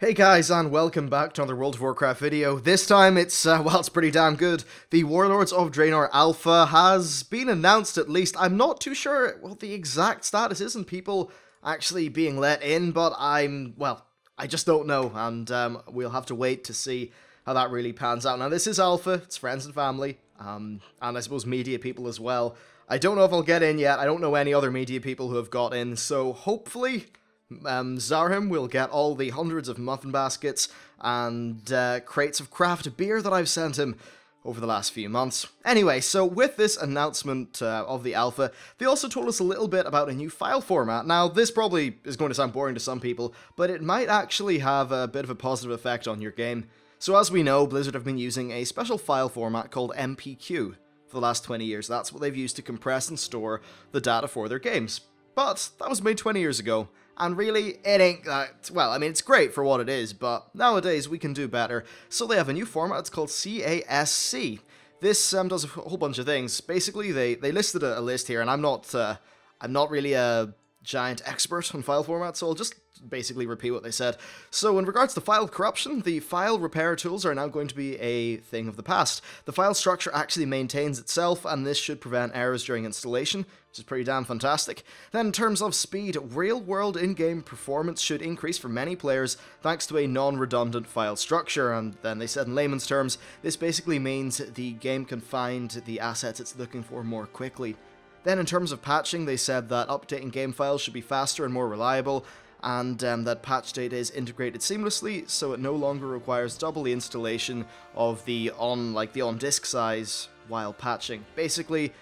Hey guys, and welcome back to another World of Warcraft video. This time it's, well, it's pretty damn good. The Warlords of Draenor Alpha has been announced at least. I'm not too sure what the exact status is and people actually being let in, but I just don't know, and we'll have to wait to see how that really pans out. Now, this is Alpha, it's friends and family, and I suppose media people as well. I don't know if I'll get in yet, I don't know any other media people who have got in, so hopefully Zarhim will get all the hundreds of muffin baskets and crates of craft beer that I've sent him over the last few months. Anyway, so with this announcement of the alpha, they also told us a little bit about a new file format. Now, this probably is going to sound boring to some people, but it might actually have a bit of a positive effect on your game. So as we know, Blizzard have been using a special file format called MPQ for the last 20 years. That's what they've used to compress and store the data for their games. But that was made 20 years ago. And really, it ain't that, well, I mean, it's great for what it is, but nowadays we can do better. So they have a new format, it's called CASC. This does a whole bunch of things. Basically, they listed a list here, and I'm not really a giant expert on file formats, so I'll just basically repeat what they said. So in regards to file corruption, the file repair tools are now going to be a thing of the past. The file structure actually maintains itself, and this should prevent errors during installation, which is pretty damn fantastic. Then in terms of speed, real-world in-game performance should increase for many players thanks to a non-redundant file structure, and then they said in layman's terms, this basically means the game can find the assets it's looking for more quickly. Then in terms of patching, they said that updating game files should be faster and more reliable, and that patch data is integrated seamlessly, so it no longer requires double the installation of the on-disk size while patching. Basically,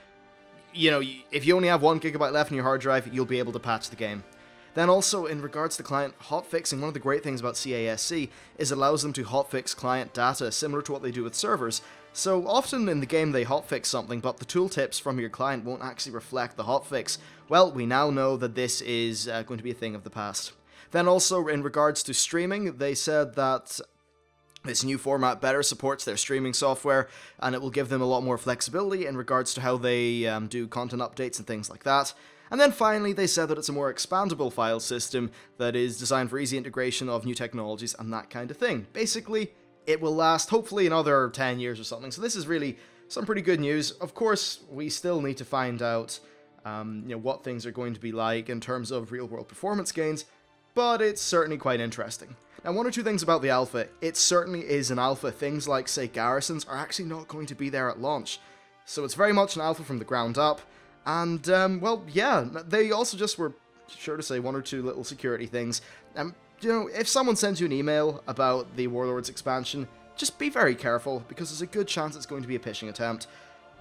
you know, if you only have 1 GB left in your hard drive, you'll be able to patch the game. Then also, in regards to client hotfixing, one of the great things about CASC is it allows them to hotfix client data, similar to what they do with servers. So often in the game they hotfix something, but the tooltips from your client won't actually reflect the hotfix. Well, we now know that this is going to be a thing of the past. Then also, in regards to streaming, they said that this new format better supports their streaming software, and it will give them a lot more flexibility in regards to how they do content updates and things like that. And then finally, they said that it's a more expandable file system that is designed for easy integration of new technologies and that kind of thing. Basically, it will last hopefully another 10 years or something, so this is really some pretty good news. Of course, we still need to find out what things are going to be like in terms of real-world performance gains, but it's certainly quite interesting. Now, one or two things about the alpha. It certainly is an alpha. Things like, say, garrisons are actually not going to be there at launch. So it's very much an alpha from the ground up. And, well, yeah, they also just were sure to say one or two little security things. You know, if someone sends you an email about the Warlords expansion, just be very careful, because there's a good chance it's going to be a phishing attempt.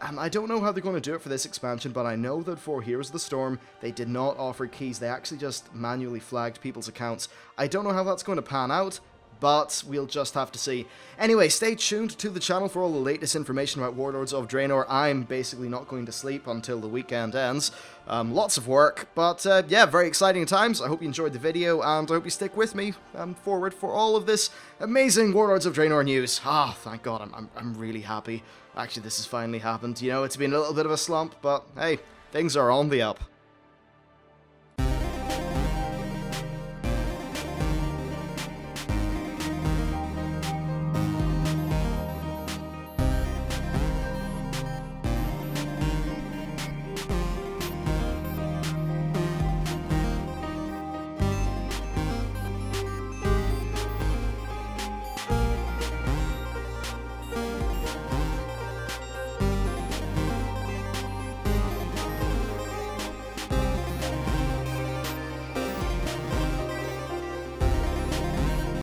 I don't know how they're going to do it for this expansion, but I know that for Heroes of the Storm, they did not offer keys. They actually just manually flagged people's accounts. I don't know how that's going to pan out, but we'll just have to see. Anyway, stay tuned to the channel for all the latest information about Warlords of Draenor. I'm basically not going to sleep until the weekend ends. Lots of work, but yeah, very exciting times. I hope you enjoyed the video, and I hope you stick with me forward for all of this amazing Warlords of Draenor news. Ah, thank God, I'm really happy. Actually, this has finally happened. You know, it's been a little bit of a slump, but hey, things are on the up.